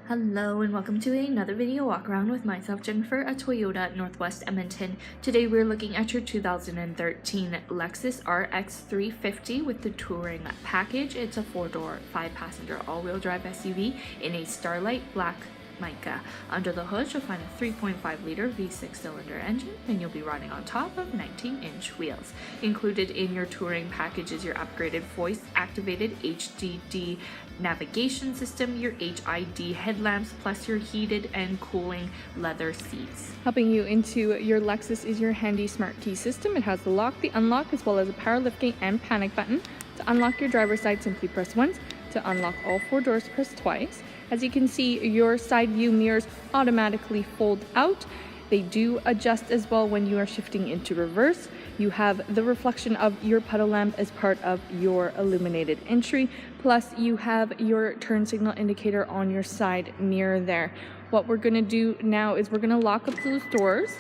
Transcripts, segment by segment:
Hello and welcome to another video walk around with myself, Jennifer, at Toyota Northwest Edmonton. Today we're looking at your 2013 Lexus RX 350 with the touring package. It's a 4-door, 5-passenger all-wheel drive SUV in a Starlight Black mica. Under the hood, you'll find a 3.5-liter V6 cylinder engine, and you'll be riding on top of 19-inch wheels. Included in your touring package is your upgraded voice-activated HDD navigation system, your HID headlamps, plus your heated and cooling leather seats. Helping you into your Lexus is your handy smart key system. It has the lock, the unlock, as well as a power liftgate and panic button. To unlock your driver's side, simply press once. To unlock all 4 doors, press twice. As you can see, your side view mirrors automatically fold out. They do adjust as well when you are shifting into reverse. You have the reflection of your puddle lamp as part of your illuminated entry. Plus you have your turn signal indicator on your side mirror there. What we're gonna do now is we're gonna lock up those doors,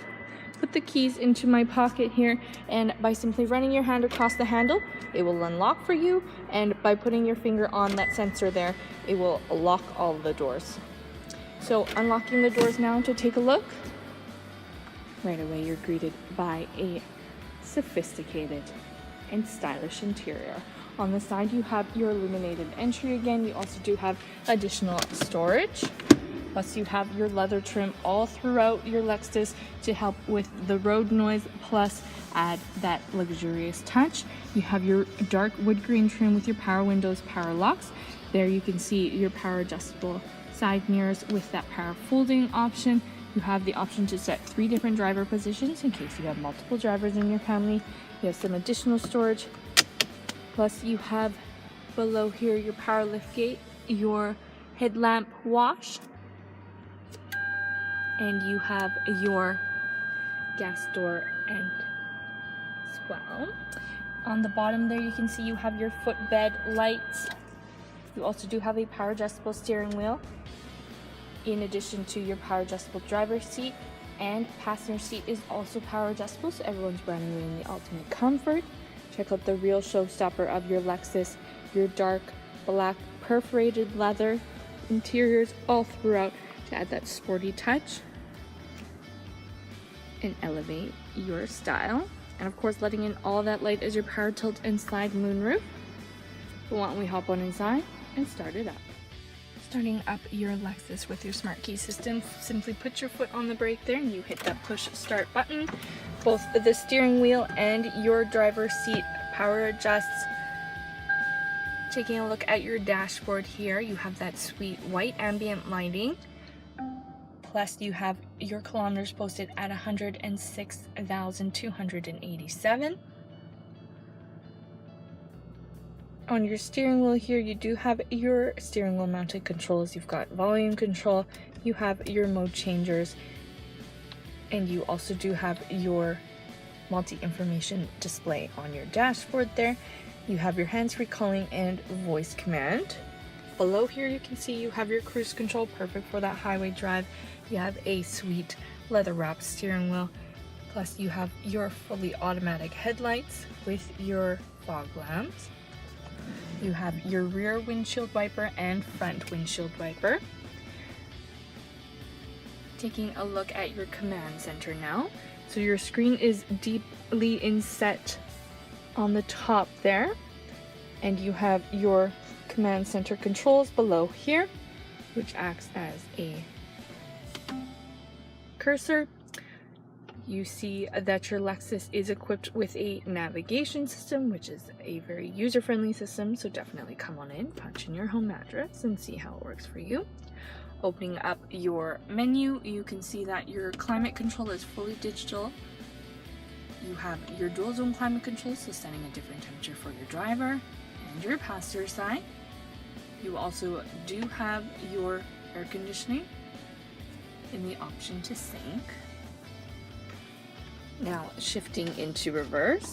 put the keys into my pocket here, and by simply running your hand across the handle, it will unlock for you, and by putting your finger on that sensor there, it will lock all the doors. So unlocking the doors now to take a look. Right away you're greeted by a sophisticated and stylish interior. On the side you have your illuminated entry again. You also do have additional storage. Plus you have your leather trim all throughout your Lexus to help with the road noise, plus add that luxurious touch. You have your dark wood grain trim with your power windows, power locks. There you can see your power adjustable side mirrors with that power folding option. You have the option to set 3 different driver positions in case you have multiple drivers in your family. You have some additional storage. Plus you have below here your power liftgate, your headlamp wash, and you have your gas door end as well. On the bottom there you can see you have your footbed lights. You also do have a power adjustable steering wheel in addition to your power adjustable driver's seat, and passenger seat is also power adjustable, so everyone's running away in the ultimate comfort. Check out the real showstopper of your Lexus, your dark black perforated leather interiors all throughout to add that sporty touch and elevate your style. And of course, letting in all that light is your power tilt and slide moonroof. But why don't we hop on inside and start it up. Starting up your Lexus with your smart key system, simply put your foot on the brake there and you hit that push start button. Both the steering wheel and your driver's seat power adjusts. Taking a look at your dashboard here, you have that sweet white ambient lighting. Plus you have your kilometers posted at 106,287. On your steering wheel here, you do have your steering wheel mounted controls. You've got volume control, you have your mode changers, and you also do have your multi-information display on your dashboard there. You have your hands-free calling and voice command. Below here you can see you have your cruise control, perfect for that highway drive. You have a sweet leather wrapped steering wheel, plus you have your fully automatic headlights with your fog lamps. You have your rear windshield wiper and front windshield wiper. Taking a look at your command center now. So your screen is deeply inset on the top there, and you have your command center controls below here, which acts as a cursor. You see that your Lexus is equipped with a navigation system, which is a very user-friendly system, so definitely come on in, punch in your home address, and see how it works for you. Opening up your menu, you can see that your climate control is fully digital. You have your dual zone climate control, so setting a different temperature for your driver and your passenger side. You also do have your air conditioning and the option to sync. Now shifting into reverse,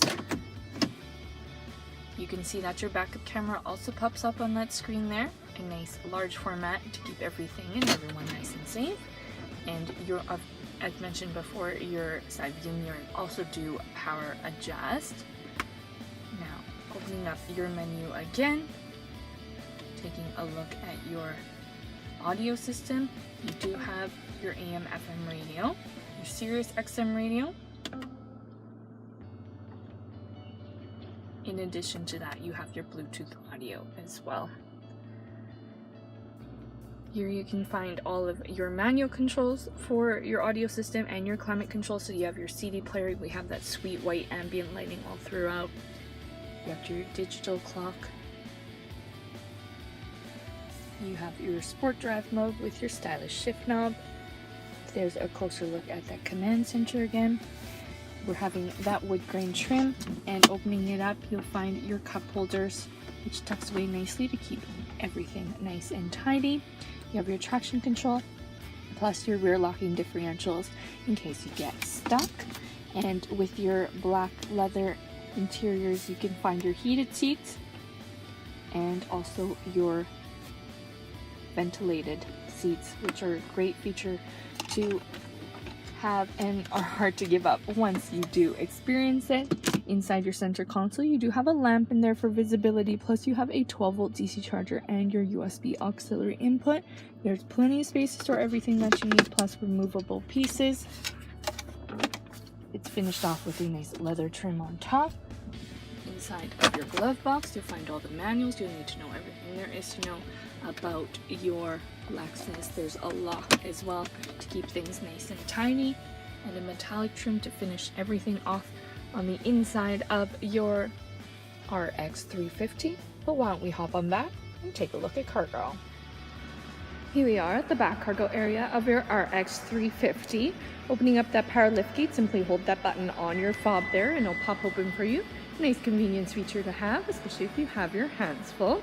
you can see that your backup camera also pops up on that screen there. A nice large format to keep everything and everyone nice and safe. And your, as mentioned before, your side view mirror also do power adjust. Now opening up your menu again, taking a look at your audio system, you do have your AM FM radio, your Sirius XM radio. In addition to that, you have your Bluetooth audio as well. Here you can find all of your manual controls for your audio system and your climate control. So you have your CD player, we have that sweet white ambient lighting all throughout. You have your digital clock. You have your sport drive mode with your stylish shift knob. There's a closer look at that command center again. We're having that wood grain trim, and opening it up, you'll find your cup holders, which tucks away nicely to keep everything nice and tidy. You have your traction control, plus your rear locking differentials in case you get stuck. And with your black leather interiors, you can find your heated seats and also your ventilated seats, which are a great feature to have and are hard to give up once you do experience it. Inside your center console, you do have a lamp in there for visibility, plus you have a 12-volt DC charger and your USB auxiliary input. There's plenty of space to store everything that you need, plus removable pieces. It's finished off with a nice leather trim on top. Inside of your glove box, you'll find all the manuals. You'll need to know everything there is to know about your Lexus. There's a lock as well to keep things nice and tiny, and a metallic trim to finish everything off on the inside of your RX 350. But why don't we hop on back and take a look at cargo. Here we are at the back cargo area of your RX 350. Opening up that power lift gate, simply hold that button on your fob there and it'll pop open for you. Nice convenience feature to have, especially if you have your hands full.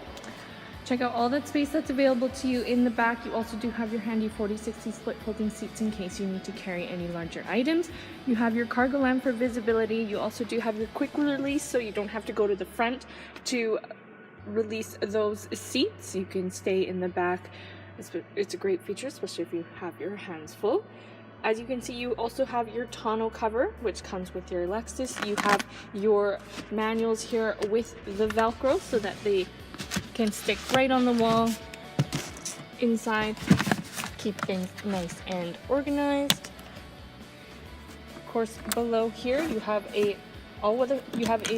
Check out all that space that's available to you in the back. You also do have your handy 40/60 split folding seats in case you need to carry any larger items. You have your cargo lamp for visibility. You also do have your quick release, so you don't have to go to the front to release those seats. You can stay in the back. It's a great feature, especially if you have your hands full. As you can see, you also have your tonneau cover, which comes with your Lexus. You have your manuals here with the Velcro so that they can stick right on the wall inside. Keep things nice and organized. Of course, below here you have a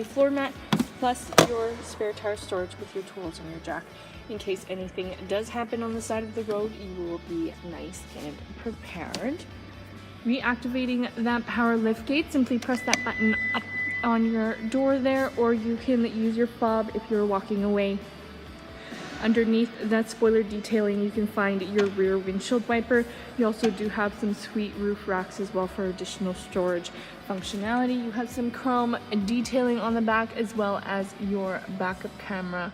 floor mat plus your spare tire storage with your tools and your jack. In case anything does happen on the side of the road, you will be nice and prepared. Reactivating that power lift gate, simply press that button up on your door there, or you can use your fob if you're walking away. Underneath that spoiler detailing, you can find your rear windshield wiper. You also do have some sweet roof racks as well for additional storage functionality. You have some chrome detailing on the back, as well as your backup camera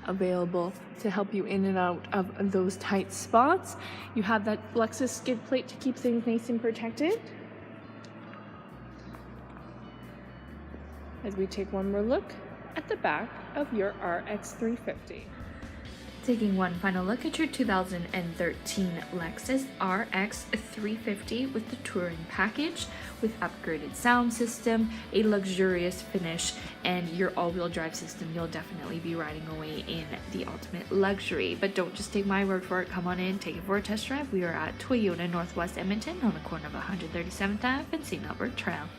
available to help you in and out of those tight spots. You have that Lexus skid plate to keep things nice and protected. As we take one more look at the back of your RX 350. Taking one final look at your 2013 Lexus RX 350 with the touring package with upgraded sound system, a luxurious finish, and your all-wheel drive system. You'll definitely be riding away in the ultimate luxury. But don't just take my word for it. Come on in, take it for a test drive. We are at Toyota Northwest Edmonton on the corner of 137th Ave and St. Albert Trail.